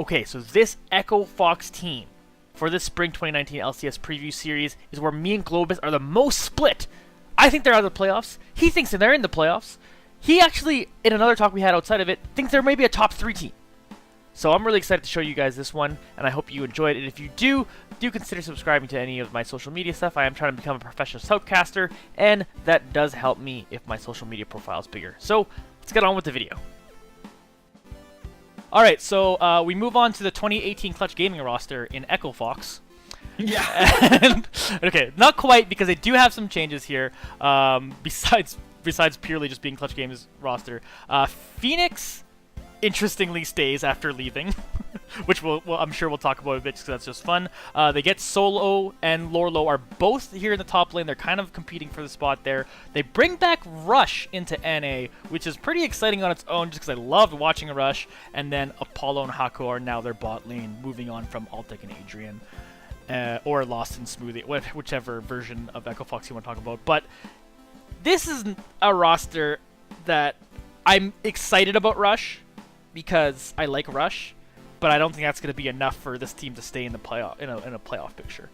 Okay, so this Echo Fox team for this Spring 2019 LCS preview series is where me and Globas are the most split. I think they're out of the playoffs. He thinks that they're in the playoffs. He actually, in another talk we had outside of it, thinks they're maybe a top 3 team. So I'm really excited to show you guys this one, and I hope you enjoyed it. And if you do consider subscribing to any of my social media stuff. I am trying to become a professional Southcaster, and that does help me if my social media profile is bigger. So let's get on with the video. Alright, so we move on to the 2018 Clutch Gaming roster in Echo Fox. Yeah. And, okay, not quite, because they do have some changes here, besides purely just being Clutch Games roster. Phoenix, interestingly, stays after leaving, which I'm sure we'll talk about a bit, because that's just fun. They get Solo and Lorlo are both here in the top lane. They're kind of competing for the spot there. They bring back Rush into NA, which is pretty exciting on its own, just because I loved watching a Rush. And then Apollo and Hako are now their bot lane, moving on from Altec and Adrian. Or Lost and Smoothie, whichever version of Echo Fox you want to talk about. But this is a roster that I'm excited about Rush, because I like Rush, but I don't think that's going to be enough for this team to stay in the playoff in a playoff picture.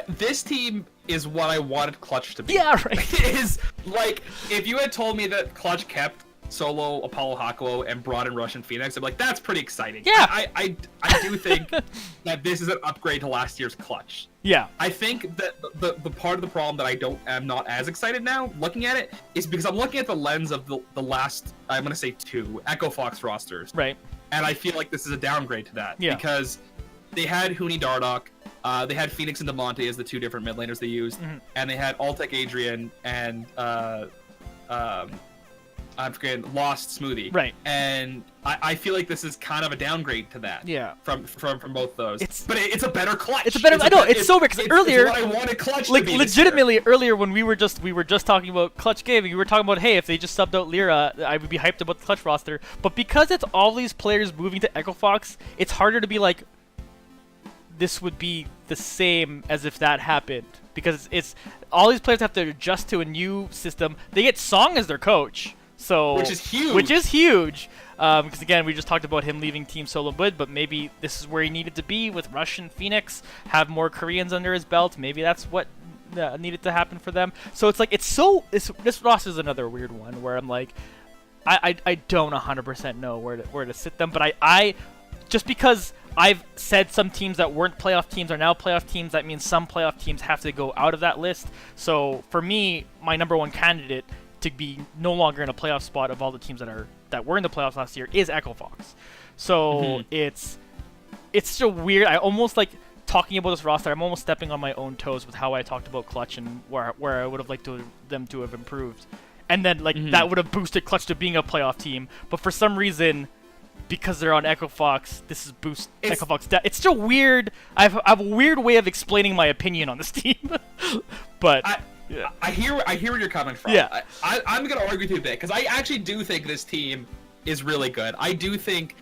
This team is what I wanted Clutch to be. Yeah, right. Is like, if you had told me that Clutch kept Solo, Apollo, Hako, and brought in Rush and Phoenix, I'm like, that's pretty exciting. Yeah. I do think that this is an upgrade to last year's Clutch. Yeah. I think that the part of the problem that am not as excited now looking at it is because I'm looking at the lens of the last, I'm going to say 2 Echo Fox rosters. Right. And I feel like this is a downgrade to that. Yeah. Because they had Huni Dardoch, they had Phoenix and Demonte as the 2 different mid laners they used, and they had Altec Adrian and I'm forgetting, Lost Smoothie. Right. And I feel like this is kind of a downgrade to that. Yeah. From both those. But it's a better Clutch. It's a better. I know, it's so weird, because earlier, it's what I wanted Clutch like, to be legitimately earlier when we were just talking about Clutch Gaming, we were talking about, hey, if they just subbed out Lyra, I would be hyped about the Clutch roster. But because it's all these players moving to Echo Fox, it's harder to be like, this would be the same as if that happened, because it's all these players have to adjust to a new system. They get Song as their coach. So, which is huge. Because again, we just talked about him leaving Team Solo Bud, but maybe this is where he needed to be with Rush and Phoenix, have more Koreans under his belt. Maybe that's what needed to happen for them. So it's like, this roster is another weird one where I'm like, I don't 100% know where to sit them, but I just because I've said some teams that weren't playoff teams are now playoff teams, that means some playoff teams have to go out of that list. So for me, my number 1 candidate to be no longer in a playoff spot of all the teams that were in the playoffs last year is Echo Fox. So it's so weird. I almost like talking about this roster. I'm almost stepping on my own toes with how I talked about Clutch and where I would have liked them to have improved, and then that would have boosted Clutch to being a playoff team. But for some reason, because they're on Echo Fox, this is Echo Fox. It's still weird. I have a weird way of explaining my opinion on this team, but. Yeah. I hear where you're coming from. Yeah. I'm going to argue with you a bit, because I actually do think this team is really good. I do think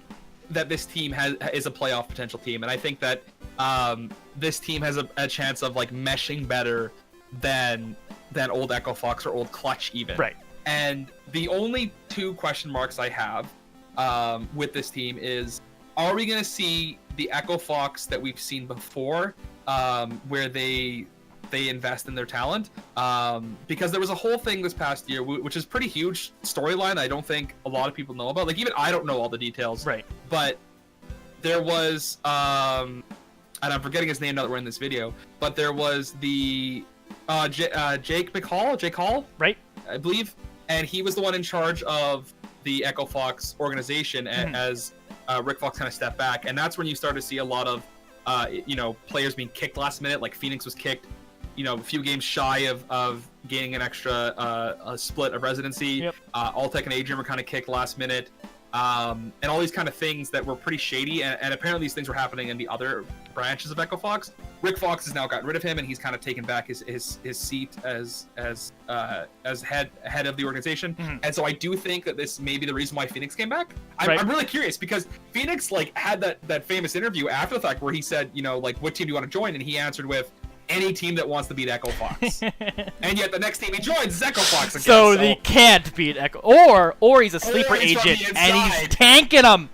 that this team is a playoff potential team, and I think that this team has a chance of like meshing better than old Echo Fox or old Clutch even. Right. And the only 2 question marks I have with this team is, are we going to see the Echo Fox that we've seen before, where they invest in their talent, because there was a whole thing this past year, which is pretty huge storyline I don't think a lot of people know about. Like, even I don't know all the details. Right. But there was, and I'm forgetting his name now that we're in this video, but there was the Jake Hall, right? I believe, and he was the one in charge of the Echo Fox organization as Rick Fox kind of stepped back, and that's when you start to see a lot of players being kicked last minute. Like Phoenix was kicked a few games shy of gaining an extra a split of residency. Yep. Altec and Adrian were kind of kicked last minute, and all these kind of things that were pretty shady. And apparently these things were happening in the other branches of Echo Fox. Rick Fox has now gotten rid of him, and he's kind of taken back his seat as head of the organization. And so I do think that this may be the reason why Phoenix came back. I'm really curious, because Phoenix had that famous interview after the fact where he said, what team do you want to join? And he answered with, any team that wants to beat Echo Fox. And yet the next team he joins is Echo Fox again. So they can't beat Echo, or he's a sleeper agent and he's tanking them.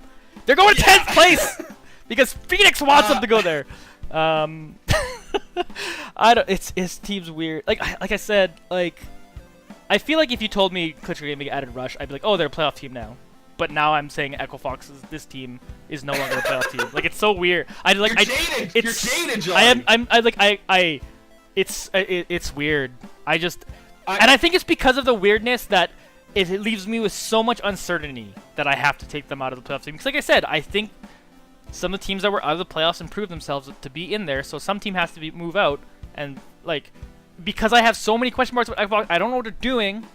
They're going to 10th place because Phoenix wants them to go there. I don't. His team's weird. Like I said, like I feel like if you told me Clutc-I Gaming added Rush, I'd be like, oh, they're a playoff team now. But now I'm saying Echo Fox's this team is no longer a playoff team. Like it's so weird. You're jaded. You're jaded, John. It's weird. And I think it's because of the weirdness that it leaves me with so much uncertainty that I have to take them out of the playoff team. Because like I said, I think some of the teams that were out of the playoffs improved themselves to be in there. So some team has to move out. And like, because I have so many question marks with Xbox, I don't know what they're doing.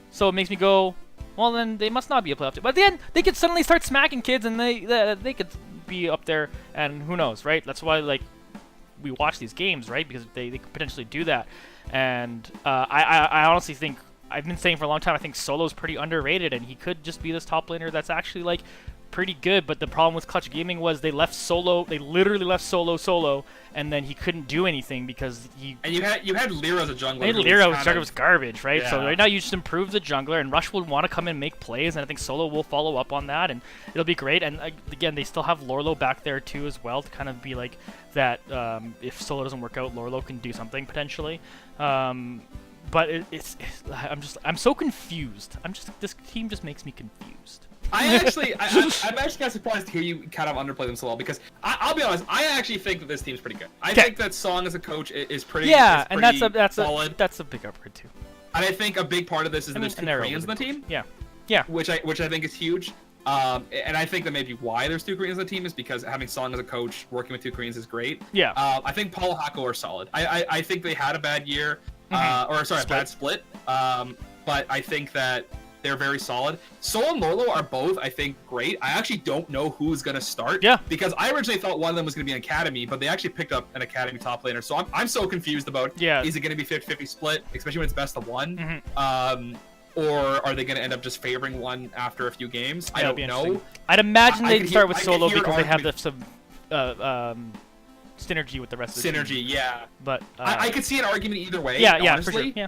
So it makes me go, well, then they must not be a playoff team. But then they could suddenly start smacking kids, and they could be up there, and who knows, right? That's why like we watch these games, right? Because they could potentially do that. And I honestly think, I've been saying for a long time, I think Solo's pretty underrated, and he could just be this top laner that's actually like pretty good. But the problem with Clutc Gaming was they literally left Solo, and then he couldn't do anything because he. And you had Lyra as a jungler. And Lyra was garbage, right? Yeah. So right now you just improve the jungler, and Rush will want to come in and make plays, and I think Solo will follow up on that, and it'll be great. And again, they still have Lorlo back there too as well to kind of be like that. If Solo doesn't work out, Lorlo can do something potentially. But I'm so confused. This team just makes me confused. I'm actually kind of surprised to hear you kind of underplay them so well, because I'll be honest, I actually think that this team's pretty good. I think that Song as a coach is pretty solid. That's a big upgrade too. And I think a big part of this is that there's 2 Koreans in the team. Yeah. Which I think is huge. And I think that maybe why there's 2 Koreans in the team is because having Song as a coach, working with 2 Koreans is great. Yeah. I think Paul Hako are solid. I think they had a bad year, a bad split. But I think that they're very solid. Sol and Lorlo are both, I think, great. I actually don't know who's going to start. Yeah. Because I originally thought one of them was going to be an Academy, but they actually picked up an Academy top laner. So I'm so confused about, is it going to be 50-50 split, especially when it's best of 1? Or are they going to end up just favoring one after a few games? I don't know. I'd imagine they'd start with Solo because they have some synergy with the rest of the team. Yeah. But I could see an argument either way. Yeah, honestly. for sure. Yeah.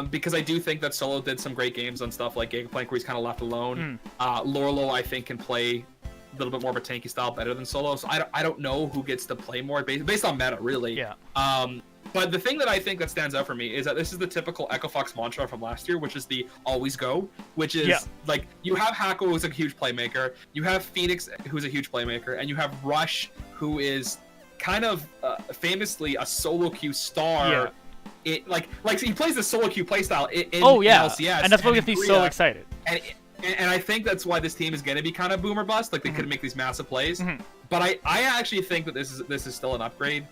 Because I do think that Solo did some great games on stuff like Gangplank where he's kind of left alone. Lorlo, I think, can play a little bit more of a tanky style better than Solo. So I don't know who gets to play more based on meta, really. Yeah. But the thing that I think that stands out for me is that this is the typical Echo Fox mantra from last year, which is the always go, which is like you have Hako, who's a huge playmaker, you have Phoenix, who's a huge playmaker, and you have Rush, who is kind of famously a solo queue star. Yeah. So he plays the solo queue playstyle in LCS, and that's what gets me so excited. And I think that's why this team is going to be kind of boom or bust. Like they could make these massive plays, but I actually think that this is still an upgrade.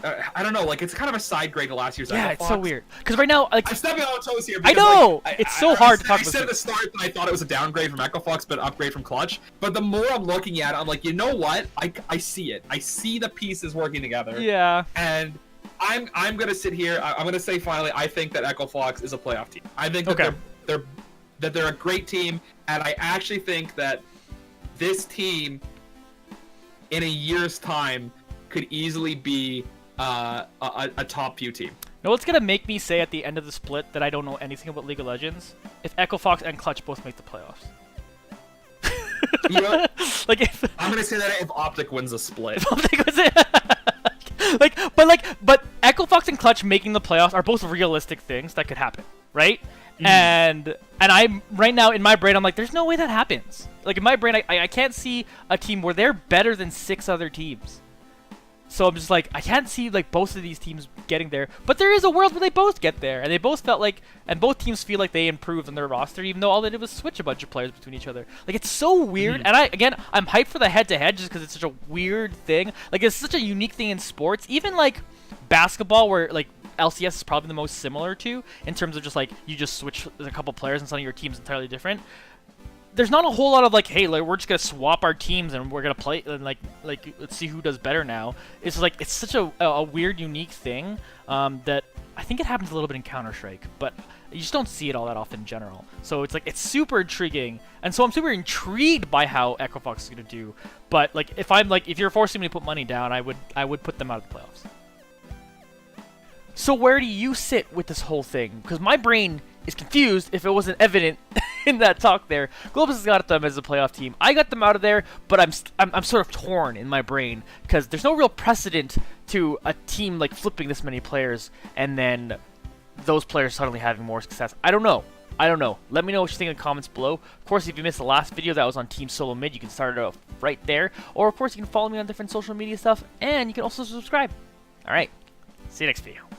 I don't know, like it's kind of a side grade to last year's. Yeah, it's so weird because right now, like I'm stepping on toes here. I know it's so hard to talk about. I said at the start that I thought it was a downgrade from Echo Fox, but an upgrade from Clutch. But the more I'm looking at it, I'm like, you know what? I see it. I see the pieces working together. Yeah. And I'm gonna sit here. I'm gonna say finally, I think that Echo Fox is a playoff team. I think that they're a great team, and I actually think that this team, in a year's time, could easily be a top few team. Know what's gonna make me say at the end of the split that I don't know anything about League of Legends? If Echo Fox and Clutch both make the playoffs. You know, I'm gonna say that if Optic wins a split. But Echo Fox and Clutch making the playoffs are both realistic things that could happen, right? And I'm right now in my brain, I'm like, there's no way that happens. Like in my brain, I can't see a team where they're better than 6 other teams. So I'm just like, I can't see like both of these teams getting there. But there is a world where they both get there, and they both felt like, and both teams feel like they improved on their roster, even though all they did was switch a bunch of players between each other. Like it's so weird. And I'm hyped for the head-to-head just because it's such a weird thing. Like it's such a unique thing in sports. Even like basketball, where like LCS is probably the most similar to in terms of just like you just switch a couple players and suddenly your team's entirely different. There's not a whole lot of like, hey, like, we're just gonna swap our teams and we're gonna play and like let's see who does better now. It's like it's such a weird, unique thing that I think it happens a little bit in Counter-Strike, but you just don't see it all that often in general. So it's like it's super intriguing, and so I'm super intrigued by how Echo Fox is gonna do. But like if you're forcing me to put money down, I would put them out of the playoffs. So where do you sit with this whole thing? Because my brain is confused if it wasn't evident in that talk there. Globas has got them as a playoff team. I got them out of there, but I'm sort of torn in my brain because there's no real precedent to a team like flipping this many players and then those players suddenly having more success. I don't know. Let me know what you think in the comments below. Of course, if you missed the last video that was on Team Solo Mid, you can start it off right there. Or, of course, you can follow me on different social media stuff, and you can also subscribe. All right, see you next video.